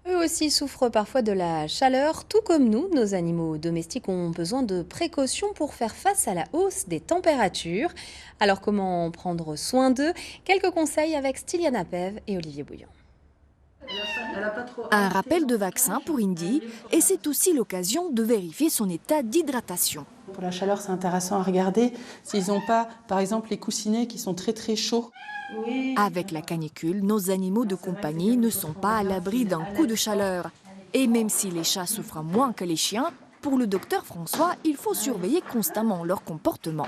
Eux aussi souffrent parfois de la chaleur, tout comme nous. Nos animaux domestiques ont besoin de précautions pour faire face à la hausse des températures. Alors comment prendre soin d'eux? Quelques conseils avec Styliana Pev et Olivier Bouillon. Un rappel de vaccin pour Indy et c'est aussi l'occasion de vérifier son état d'hydratation. Pour la chaleur, c'est intéressant à regarder s'ils n'ont pas, par exemple, les coussinets qui sont très très chauds. Avec la canicule, nos animaux de compagnie ne sont pas à l'abri d'un coup de chaleur. Et même si les chats souffrent moins que les chiens, pour le docteur François, il faut surveiller constamment leur comportement.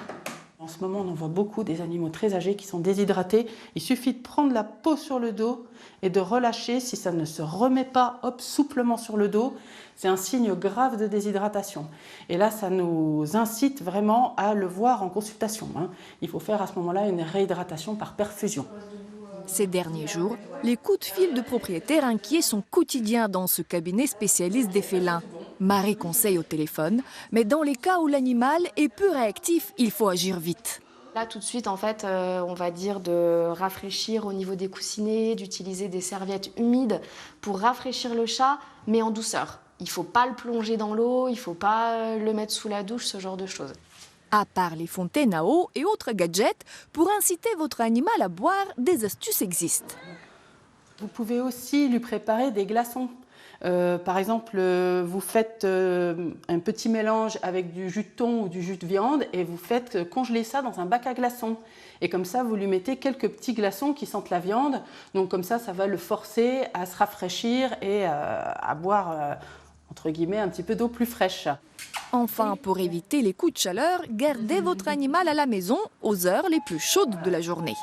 En ce moment, on en voit beaucoup des animaux très âgés qui sont déshydratés. Il suffit de prendre la peau sur le dos et de relâcher. Si ça ne se remet pas, hop, souplement sur le dos, c'est un signe grave de déshydratation. Et là, ça nous incite vraiment à le voir en consultation. Il faut faire à ce moment-là une réhydratation par perfusion. Ces derniers jours, les coups de fil de propriétaires inquiets sont quotidiens dans ce cabinet spécialiste des félins. Marie conseille au téléphone, mais dans les cas où l'animal est peu réactif, il faut agir vite. Là, tout de suite, en fait, on va dire de rafraîchir au niveau des coussinets, d'utiliser des serviettes humides pour rafraîchir le chat, mais en douceur. Il ne faut pas le plonger dans l'eau, il ne faut pas le mettre sous la douche, ce genre de choses. À part les fontaines à eau et autres gadgets, pour inciter votre animal à boire, des astuces existent. Vous pouvez aussi lui préparer des glaçons. Par exemple, vous faites un petit mélange avec du jus de thon ou du jus de viande et vous faites congeler ça dans un bac à glaçons. Et comme ça, vous lui mettez quelques petits glaçons qui sentent la viande. Donc comme ça va le forcer à se rafraîchir et à boire, entre guillemets, un petit peu d'eau plus fraîche. Enfin, pour éviter les coups de chaleur, gardez votre animal à la maison aux heures les plus chaudes de la journée.